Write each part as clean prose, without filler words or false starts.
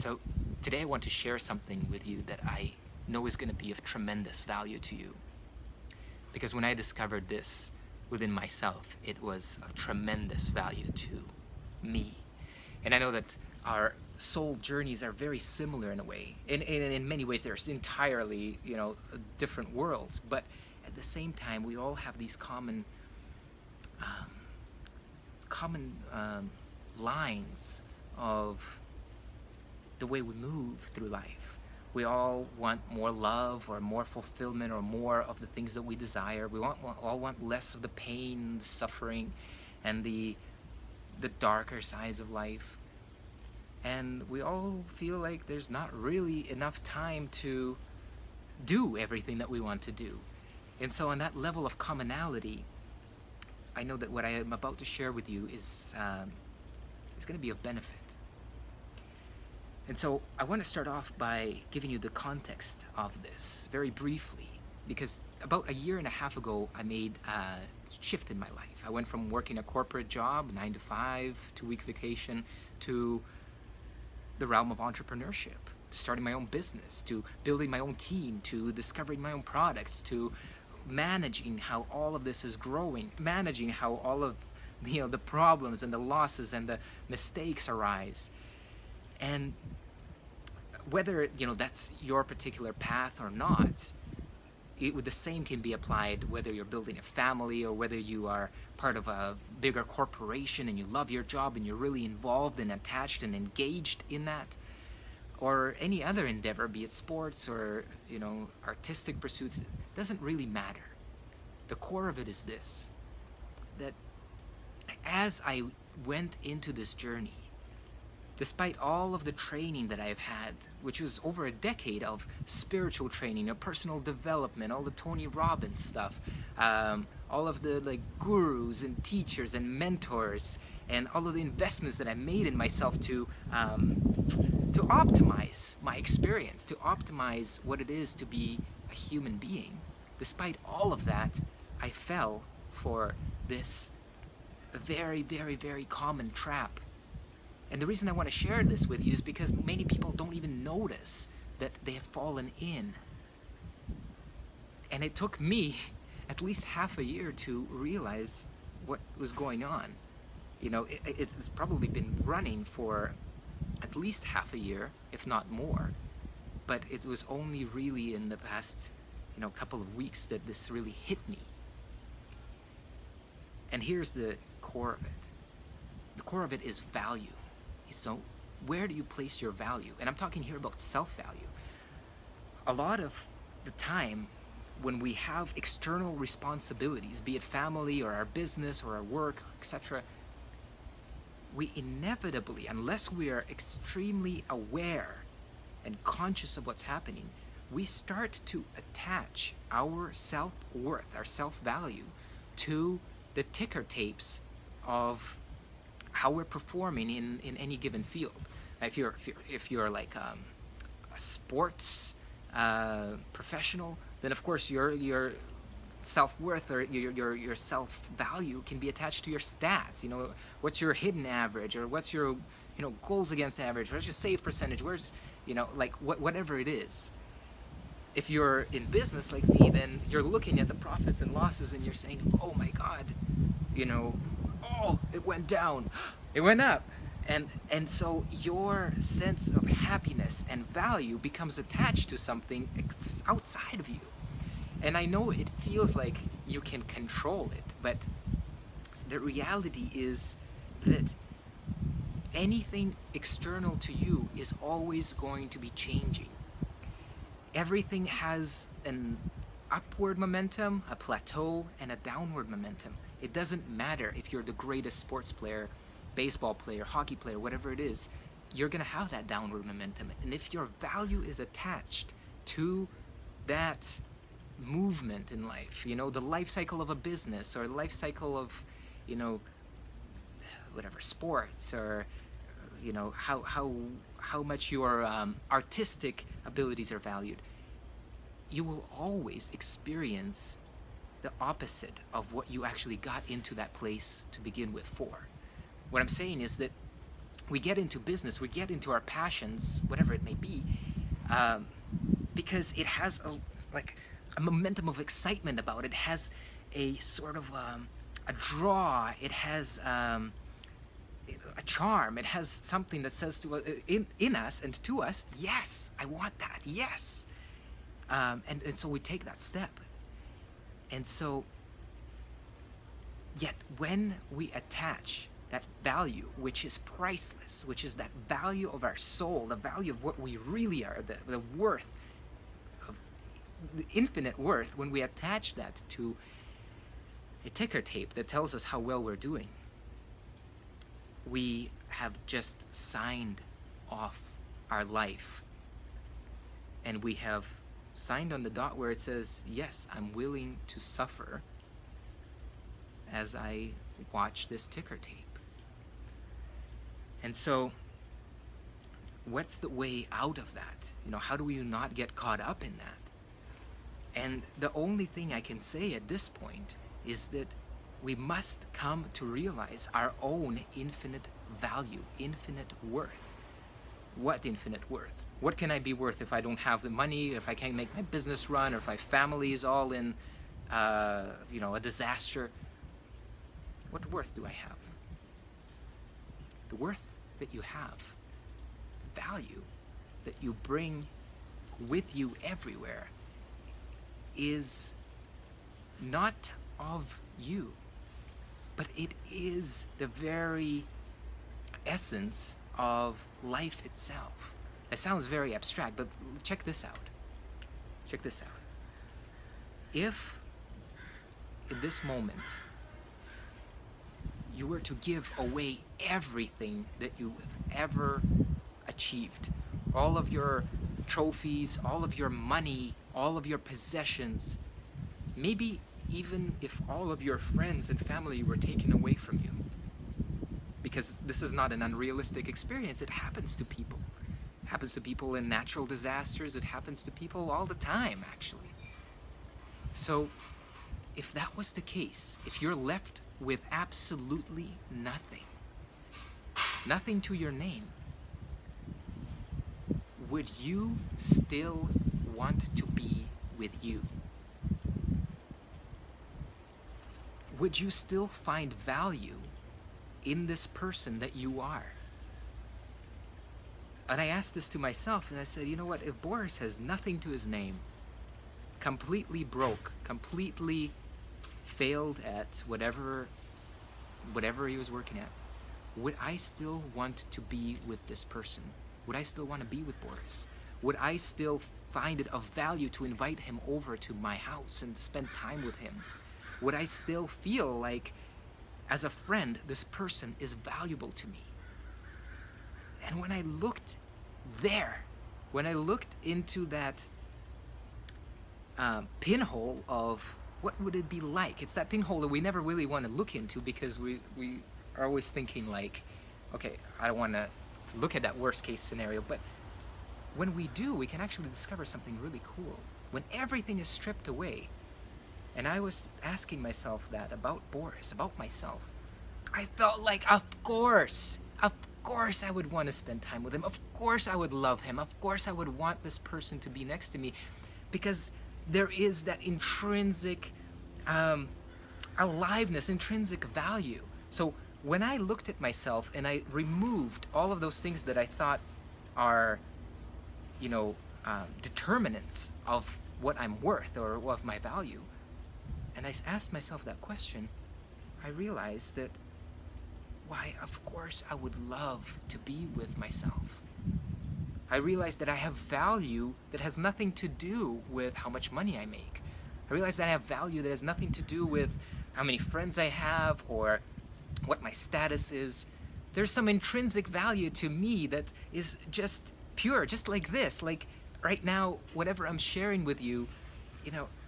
So today I want to share something with you that I know is going to be of tremendous value to you. Because when I discovered this within myself, it was of tremendous value to me. And I know that our soul journeys are very similar in a way. In many ways, they're entirely, different worlds. But at the same time, we all have these common lines of the way we move through life. We all want more love or more fulfillment or more of the things that we desire. We all want less of the pain, the suffering, and the darker sides of life. And we all feel like there's not really enough time to do everything that we want to do. And so on that level of commonality, I know that what I am about to share with you is going to be of benefit. And so I want to start off by giving you the context of this very briefly, because about a year and a half ago, I made a shift in my life. I went from working a corporate job, 9 to 5, 2-week vacation, to the realm of entrepreneurship, to starting my own business, to building my own team, to discovering my own products, to managing how all of this is growing, managing how all of the problems and the losses and the mistakes arise. And whether that's your particular path or not, the same can be applied whether you're building a family or whether you are part of a bigger corporation and you love your job and you're really involved and attached and engaged in that, or any other endeavor, be it sports or artistic pursuits. It doesn't really matter. The core of it is this: that as I went into this journey, despite all of the training that I've had, which was over a decade of spiritual training, personal development, all the Tony Robbins stuff, all of the gurus and teachers and mentors, and all of the investments that I made in myself to optimize my experience, to optimize what it is to be a human being. Despite all of that, I fell for this very, very, very common trap. And the reason I want to share this with you is because many people don't even notice that they have fallen in. And it took me at least half a year to realize what was going on. It's probably been running for at least half a year, if not more. But it was only really in the past, couple of weeks that this really hit me. And here's the core of it. The core of it is value. So where do you place your value? And I'm talking here about self-value. A lot of the time when we have external responsibilities, be it family or our business or our work, etc., we inevitably, unless we are extremely aware and conscious of what's happening, we start to attach our self-worth, our self-value, to the ticker tapes of how we're performing in any given field. If you're like a sports professional, then of course your self-worth or your self-value can be attached to your stats. What's your hidden average, or what's your goals against average, what's your save percentage, where's whatever it is. If you're in business like me, then you're looking at the profits and losses and you're saying, oh my God, oh, it went down, it went up. And so your sense of happiness and value becomes attached to something outside of you. And I know it feels like you can control it, but the reality is that anything external to you is always going to be changing. Everything has an upward momentum, a plateau, and a downward momentum. It doesn't matter if you're the greatest sports player, baseball player, hockey player, whatever it is, you're going to have that downward momentum. And if your value is attached to that movement in life, the life cycle of a business, or life cycle of, whatever, sports, or, how much your artistic abilities are valued, you will always experience the opposite of what you actually got into that place to begin with for. What I'm saying is that we get into business, we get into our passions, whatever it may be, because it has a momentum of excitement about it. It has a sort of a draw. It has a charm. It has something that says to in us and to us, yes, I want that. Yes, and so we take that step. And so, yet when we attach that value, which is priceless, which is that value of our soul, the value of what we really are, the worth, of the infinite worth, when we attach that to a ticker tape that tells us how well we're doing, we have just signed off our life. And we have signed on the dot where it says, yes, I'm willing to suffer as I watch this ticker tape. And so, what's the way out of that? You know, how do we not get caught up in that? And the only thing I can say at this point is that we must come to realize our own infinite value, infinite worth. What infinite worth? What can I be worth if I don't have the money, if I can't make my business run, or if my family is all in, a disaster? What worth do I have? The worth that you have, the value that you bring with you everywhere, is not of you, but it is the very essence of life itself. It sounds very abstract, but check this out. Check this out. If in this moment you were to give away everything that you've ever achieved, all of your trophies, all of your money, all of your possessions, maybe even if all of your friends and family were taken away from you, because this is not an unrealistic experience. It happens to people. It happens to people in natural disasters. It happens to people all the time, actually. So if that was the case, if you're left with absolutely nothing, nothing to your name, would you still want to be with you? Would you still find value in this person that you are? And I asked this to myself, and I said, you know what, if Boris has nothing to his name, completely broke, completely failed at whatever he was working at, would I still want to be with this person? Would I still want to be with Boris? Would I still find it of value to invite him over to my house and spend time with him? Would I still feel like, as a friend, this person is valuable to me? And when I looked there, when I looked into that pinhole of what would it be like, it's that pinhole that we never really want to look into, because we are always thinking like, okay, I don't want to look at that worst case scenario. But when we do, we can actually discover something really cool. When everything is stripped away, and I was asking myself that about Boris, about myself, I felt like, of course I would want to spend time with him. Of course I would love him. Of course I would want this person to be next to me, because there is that intrinsic aliveness, intrinsic value. So when I looked at myself and I removed all of those things that I thought are, determinants of what I'm worth or of my value, and I asked myself that question, I realized that, why, of course I would love to be with myself. I realized that I have value that has nothing to do with how much money I make. I realized that I have value that has nothing to do with how many friends I have or what my status is. There's some intrinsic value to me that is just pure, just like this. Like right now, whatever I'm sharing with you,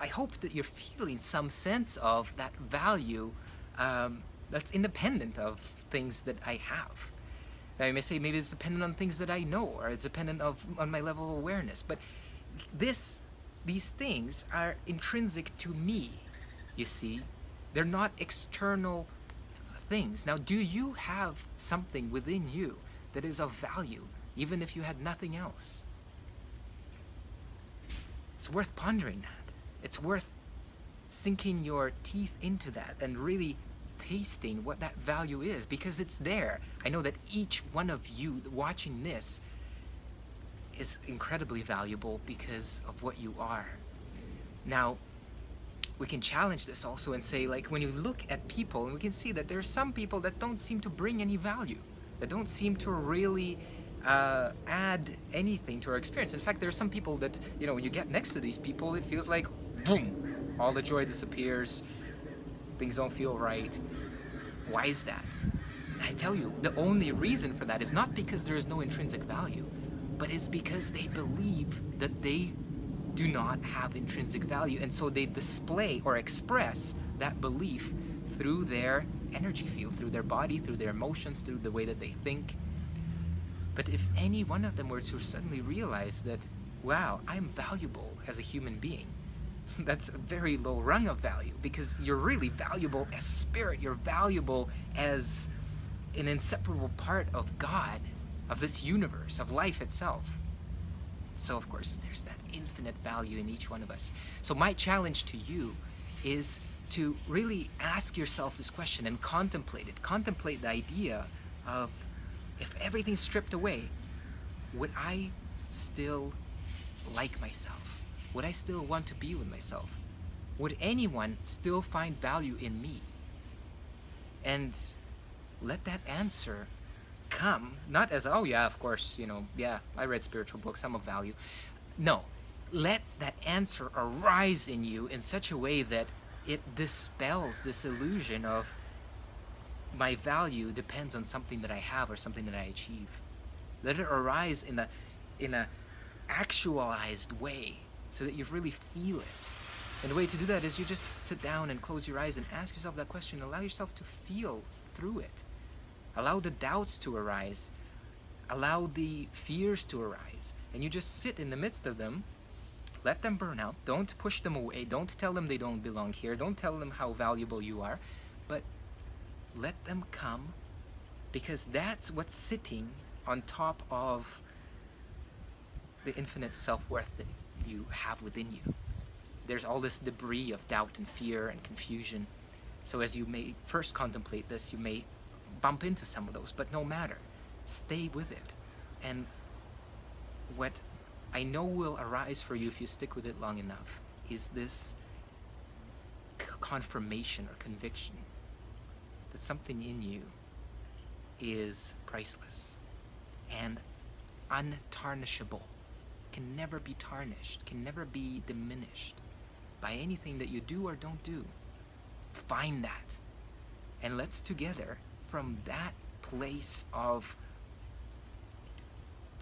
I hope that you're feeling some sense of that value that's independent of things that I have. Now you may say maybe it's dependent on things that I know, or it's dependent on my level of awareness, but these things are intrinsic to me, you see. They're not external things. Now, do you have something within you that is of value, even if you had nothing else? It's worth pondering that. It's worth sinking your teeth into that and really tasting what that value is, because it's there. I know that each one of you watching this is incredibly valuable because of what you are. Now, we can challenge this also and say, like, when you look at people, and we can see that there are some people that don't seem to bring any value, that don't seem to really add anything to our experience. In fact, there are some people that, you know, when you get next to these people, it feels like, boom, all the joy disappears, things don't feel right. Why is that? I tell you, the only reason for that is not because there is no intrinsic value, but it's because they believe that they do not have intrinsic value, and so they display or express that belief through their energy field, through their body, through their emotions, through the way that they think. But if any one of them were to suddenly realize that, wow, I'm valuable as a human being, that's a very low rung of value, because you're really valuable as spirit, you're valuable as an inseparable part of God, of this universe, of life itself. So of course there's that infinite value in each one of us. So my challenge to you is to really ask yourself this question and contemplate it. Contemplate the idea of, if everything's stripped away, would I still like myself? Would I still want to be with myself? Would anyone still find value in me? And let that answer come, not as, oh yeah, of course, you know, yeah, I read spiritual books, I'm of value. No, let that answer arise in you in such a way that it dispels this illusion of my value depends on something that I have or something that I achieve. Let it arise in a actualized way so that you really feel it. And the way to do that is you just sit down and close your eyes and ask yourself that question. Allow yourself to feel through it. Allow the doubts to arise. Allow the fears to arise. And you just sit in the midst of them. Let them burn out. Don't push them away. Don't tell them they don't belong here. Don't tell them how valuable you are. But let them come, because that's what's sitting on top of the infinite self-worth that you have within you. There's all this debris of doubt and fear and confusion. So as you may first contemplate this, you may bump into some of those, but no matter. Stay with it. And what I know will arise for you if you stick with it long enough is this confirmation or conviction that something in you is priceless and untarnishable, can never be tarnished, can never be diminished by anything that you do or don't do. Find that, and let's together, from that place of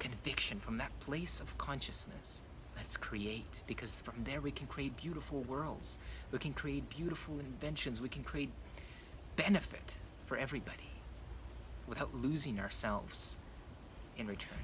conviction, from that place of consciousness, let's create, because from there we can create beautiful worlds, we can create beautiful inventions, we can create benefit for everybody without losing ourselves in return.